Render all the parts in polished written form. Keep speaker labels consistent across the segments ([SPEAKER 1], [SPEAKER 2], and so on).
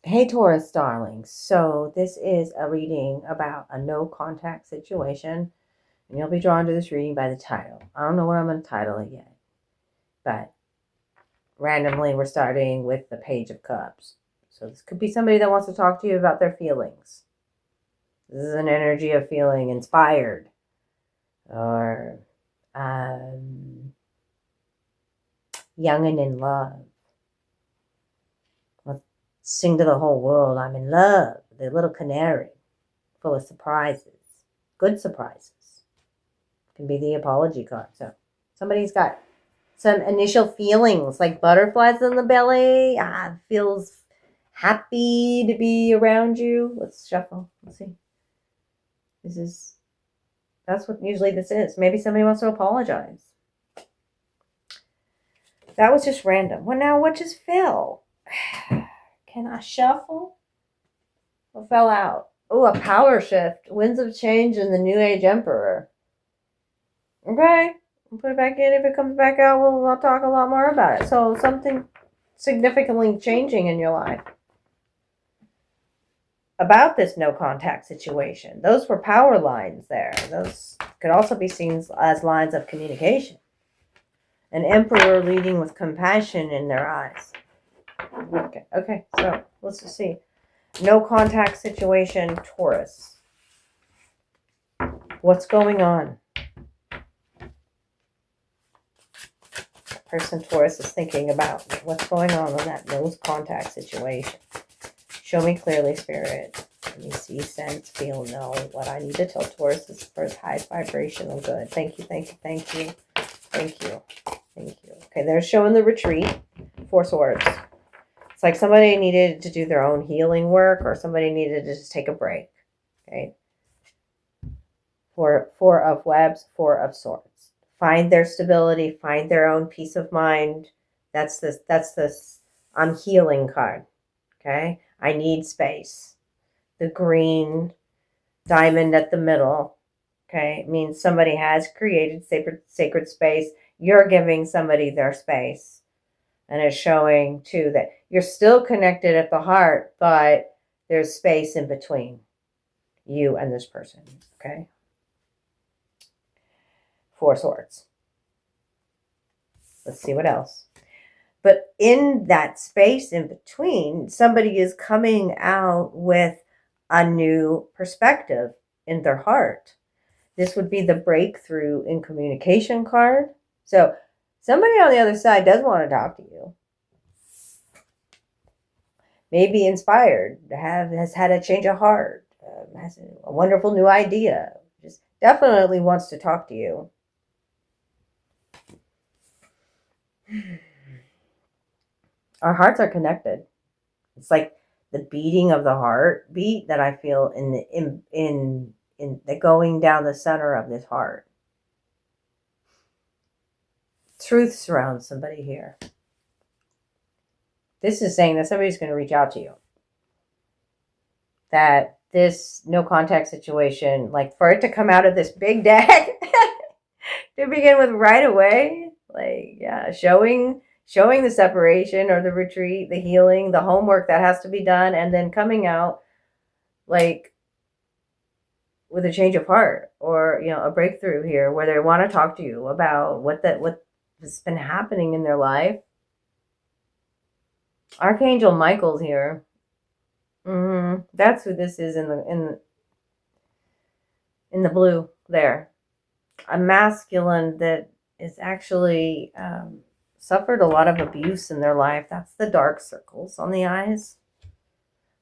[SPEAKER 1] Hey Taurus darlings, so this is a reading about a no contact situation, and you'll be drawn to this reading by the title. I don't know what I'm going to title it yet, but randomly we're starting with the Page of Cups. So this could be somebody that wants to talk to you about their feelings. This is an energy of feeling inspired or young and in love. Let's sing to the whole world, I'm in love. The little canary, full of surprises, good surprises. Can be the apology card. So somebody's got some initial feelings like butterflies in the belly. Feels happy to be around you. Let's shuffle. Let's see. That's what usually this is. Maybe somebody wants to apologize. That was just random. Well, now what just fell? Can I shuffle? What fell out? Oh, a power shift. Winds of change and the New Age Emperor. Okay. We'll put it back in. If it comes back out, we'll talk a lot more about it. So something significantly changing in your life about this no contact situation. Those were power lines there. Those could also be seen as lines of communication. An emperor leading with compassion in their eyes. Okay, so let's just see. No contact situation, Taurus. What's going on? Person Taurus is thinking about what's going on in that no contact situation. Show me clearly, Spirit. Let me see, sense, feel, know what I need to tell Taurus is first high vibrational good. Thank you, thank you, thank you, thank you, thank you. Okay, they're showing the retreat. 4 swords. It's like somebody needed to do their own healing work or somebody needed to just take a break. Okay. 4 of webs, 4 of swords. Find their stability, find their own peace of mind. That's this I'm healing card. Okay. I need space. The green diamond at the middle, okay, means somebody has created sacred space. You're giving somebody their space. And it's showing, too, that you're still connected at the heart, but there's space in between you and this person, okay? 4 swords. Let's see what else. But in that space in between, somebody is coming out with a new perspective in their heart. This would be the breakthrough in communication card. So somebody on the other side does want to talk to you. Maybe inspired, has had a change of heart, has a wonderful new idea. Just definitely wants to talk to you. Our hearts are connected. It's like the beating of the heartbeat that I feel in the going down the center of this heart. Truth surrounds somebody here. This is saying that somebody's going to reach out to you. That this no contact situation, like for it to come out of this big deck to begin with right away, like, yeah, showing the separation or the retreat, the healing, the homework that has to be done, and then coming out like with a change of heart or, a breakthrough here where they want to talk to you about what's been happening in their life. Archangel Michael's here. That's who this is in the blue there. A masculine that is actually suffered a lot of abuse in their life. That's the dark circles on the eyes.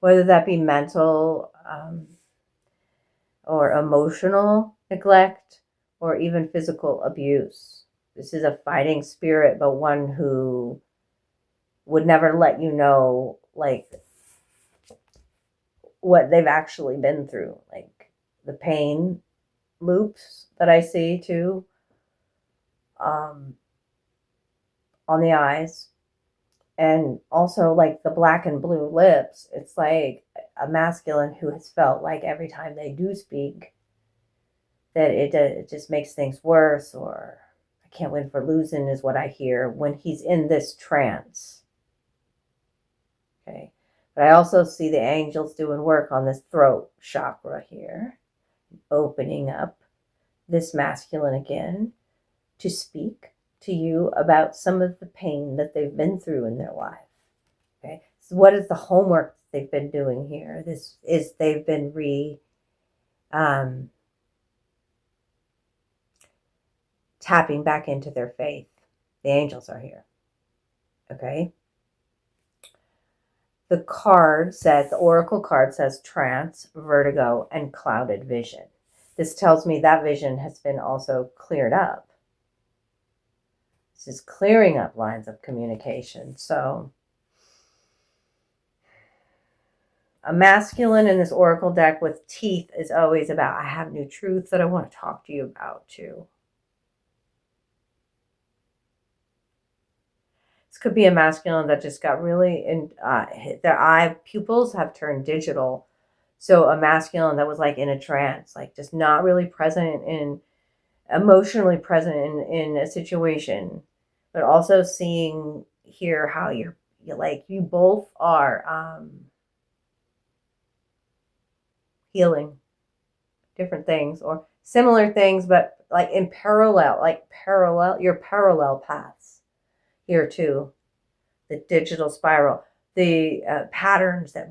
[SPEAKER 1] Whether that be mental or emotional neglect or even physical abuse. This is a fighting spirit, but one who would never let you know, like, what they've actually been through. Like, the pain loops that I see, too, on the eyes. And also, like, the black and blue lips. It's like a masculine who has felt like every time they do speak that it just makes things worse, or I can't win for losing is what I hear when he's in this trance. Okay. But I also see the angels doing work on this throat chakra here, opening up this masculine again to speak to you about some of the pain that they've been through in their life. Okay, so what is the homework they've been doing here? This is they've been tapping back into their faith. The angels are here. Okay. The card says, the oracle card says trance, vertigo, and clouded vision. This tells me that vision has been also cleared up. This is clearing up lines of communication. So a masculine in this oracle deck with teeth is always about, I have new truths that I want to talk to you about too. This could be a masculine that just got really in, their eye pupils have turned digital. So a masculine that was like in a trance, like just not really present in, emotionally present in a situation, but also seeing here how you're like, you both are healing different things or similar things, but like in parallel, your parallel paths here too. The digital spiral, the patterns that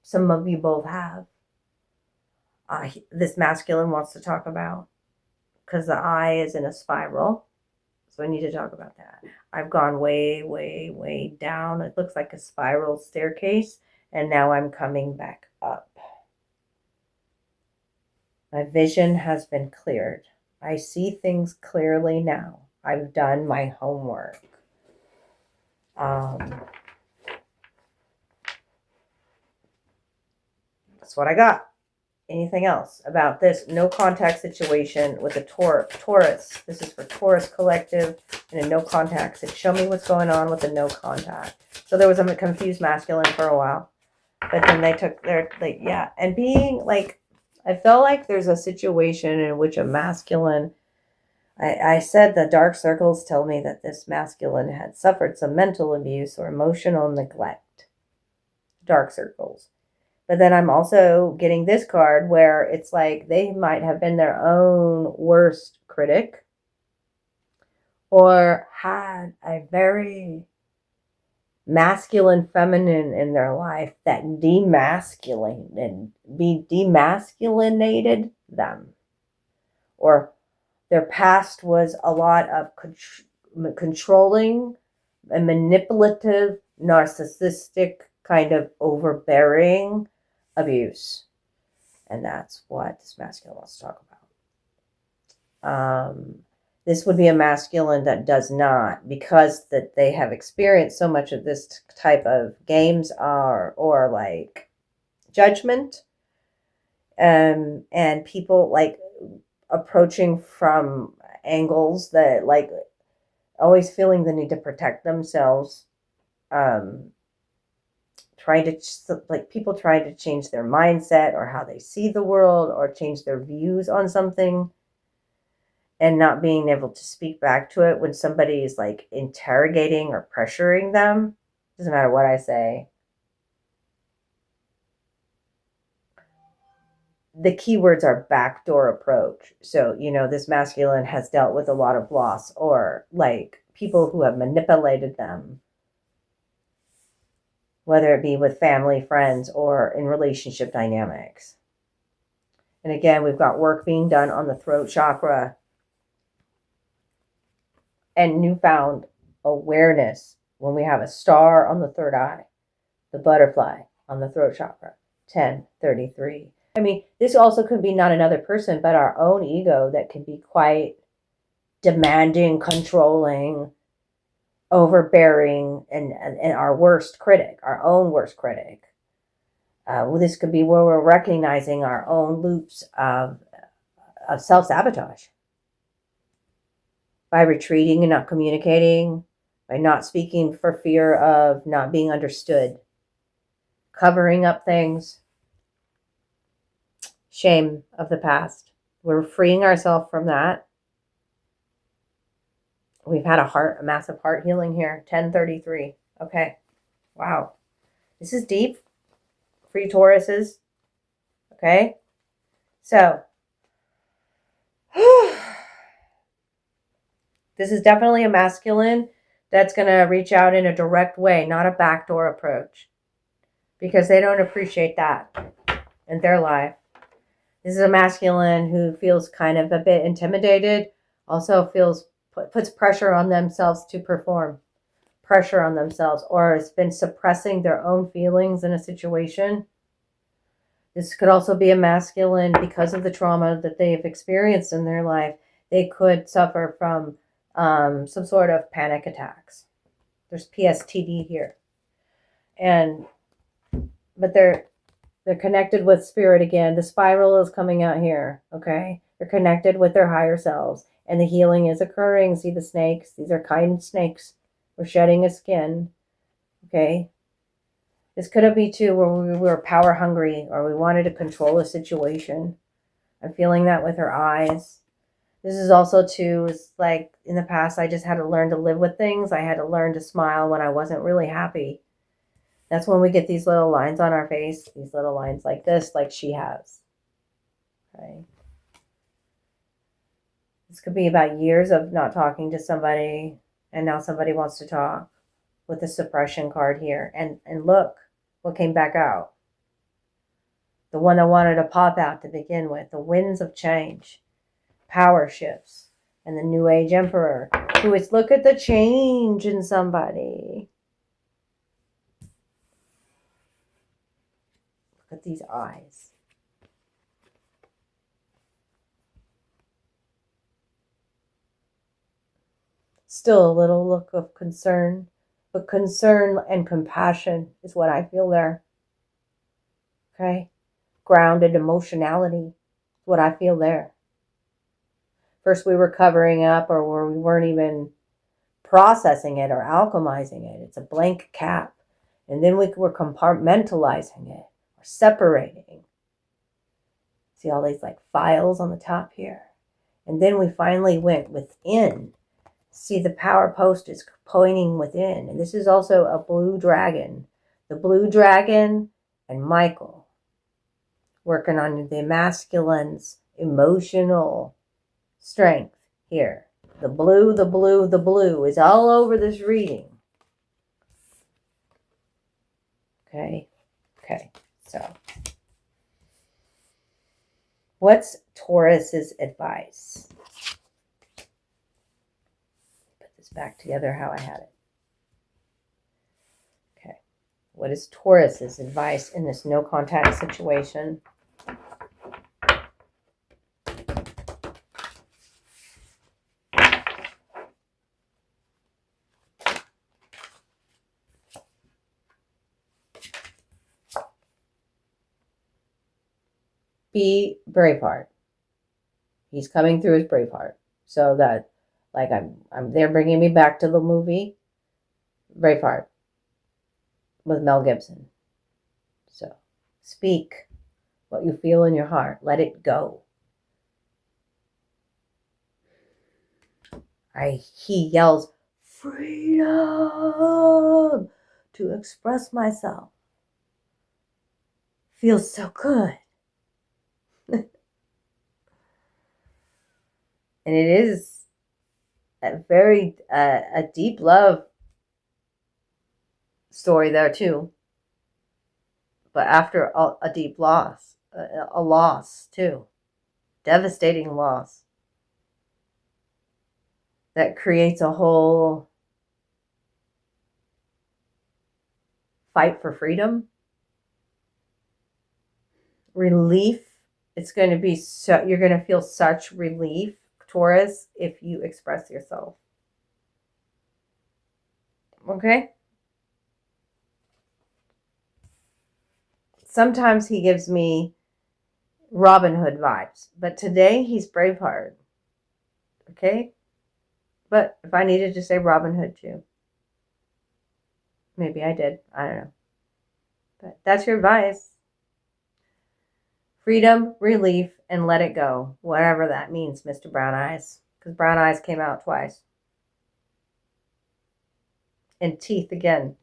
[SPEAKER 1] some of you both have. This masculine wants to talk about, because the eye is in a spiral. So I need to talk about that. I've gone way, way, way down. It looks like a spiral staircase. And now I'm coming back up. My vision has been cleared. I see things clearly now. I've done my homework. That's what I got. Anything else about this no contact situation with the Taurus? This is for Taurus Collective and a no contact. Show me what's going on with the no contact. So there was a confused masculine for a while, but then they took their, like, yeah. And being like, I felt like there's a situation in which a masculine, I said the dark circles tell me that this masculine had suffered some mental abuse or emotional neglect. Dark circles. But then I'm also getting this card where it's like they might have been their own worst critic or had a very masculine feminine in their life that demasculinated them. Or their past was a lot of controlling and manipulative, narcissistic, kind of overbearing abuse. And that's what this masculine wants to talk about. This would be a masculine that does not, because that they have experienced so much of this type of games or like judgment, and people like approaching from angles that like always feeling the need to protect themselves, trying to change their mindset or how they see the world or change their views on something, and not being able to speak back to it when somebody is like interrogating or pressuring them. Doesn't matter what I say. The keywords are backdoor approach. So, this masculine has dealt with a lot of loss or like people who have manipulated them, whether it be with family, friends, or in relationship dynamics. And again, we've got work being done on the throat chakra and newfound awareness when we have a star on the third eye, the butterfly on the throat chakra, 1033. I mean, this also could be not another person, but our own ego that can be quite demanding, controlling, overbearing, and our worst critic, our own worst critic. This could be where we're recognizing our own loops of self-sabotage by retreating and not communicating, by not speaking for fear of not being understood, covering up things, shame of the past. We're freeing ourselves from that. We've had a massive heart healing here, 1033. Okay, wow. This is deep for you Tauruses. Okay? So, this is definitely a masculine that's going to reach out in a direct way, not a backdoor approach, because they don't appreciate that in their life. This is a masculine who feels kind of a bit intimidated, also puts pressure on themselves to perform, pressure on themselves, or has been suppressing their own feelings in a situation. This could also be a masculine because of the trauma that they've experienced in their life. They could suffer from some sort of panic attacks. There's PSTD here. But they're connected with spirit again. The spiral is coming out here, okay? They're connected with their higher selves, and the healing is occurring. See the snakes? These are kind snakes. We're shedding a skin, okay? This could be too where we were power hungry or we wanted to control a situation. I'm feeling that with her eyes. This is also too, is like in the past, I just had to learn to live with things. I had to learn to smile when I wasn't really happy. That's when we get these little lines on our face, these little lines like this, like she has. Okay. This could be about years of not talking to somebody, and now somebody wants to talk with the suppression card here. And look what came back out. The one that wanted to pop out to begin with. The winds of change. Power shifts. And the New Age Emperor. Who is, look at the change in somebody. Look at these eyes. Still a little look of concern. But concern and compassion is what I feel there. Okay? Grounded emotionality is what I feel there. First we were covering up, or we weren't even processing it or alchemizing it. It's a blank cap. And then we were compartmentalizing it, or separating. See all these like files on the top here? And then we finally went within. See, the power post is pointing within. And this is also a blue dragon. The blue dragon and Michael working on the masculine's emotional strength here. The blue, the blue, the blue is all over this reading. Okay. So, what's Taurus's advice? Put this back together how I had it. Okay. What is Taurus's advice in this no contact situation? Be Braveheart. He's coming through his Braveheart. So that, like, they're bringing me back to the movie Braveheart with Mel Gibson. So, speak what you feel in your heart. Let it go. He yells, freedom, to express myself. Feels so good. And it is a very a deep love story there too. But after a deep loss, a loss too. Devastating loss. That creates a whole fight for freedom. Relief. It's going to be you're going to feel such relief, Taurus, if you express yourself. Okay? Sometimes he gives me Robin Hood vibes, but today he's Braveheart. Okay? But if I needed to say Robin Hood too, maybe I did. I don't know. But that's your advice. Freedom, relief, and let it go. Whatever that means, Mr. Brown Eyes. Because Brown Eyes came out twice. And teeth again.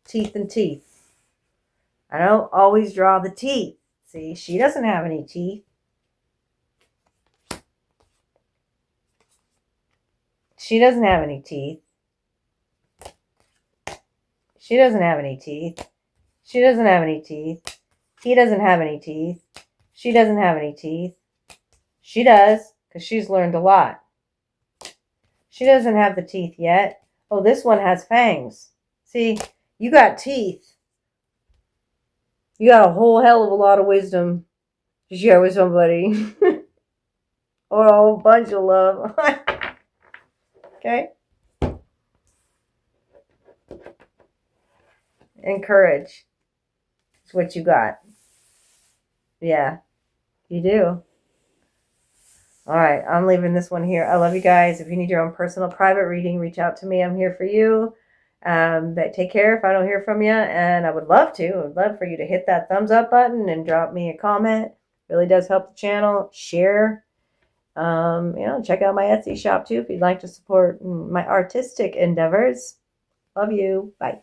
[SPEAKER 1] Teeth and teeth. I don't always draw the teeth. See, she doesn't have any teeth. She doesn't have any teeth. She doesn't have any teeth. She doesn't have any teeth. He doesn't have any teeth. She doesn't have any teeth. She does, because she's learned a lot. She doesn't have the teeth yet. Oh, this one has fangs. See, you got teeth. You got a whole hell of a lot of wisdom to share with somebody. Or a whole bunch of love. Okay? And courage. It's what you got. Yeah, you do. All right, I'm leaving this one here. I love you guys. If you need your own personal private reading, reach out to me. I'm here for you. But take care if I don't hear from you. And I would love to. I would love for you to hit that thumbs up button and drop me a comment. It really does help the channel. Share. Check out my Etsy shop too if you'd like to support my artistic endeavors. Love you. Bye.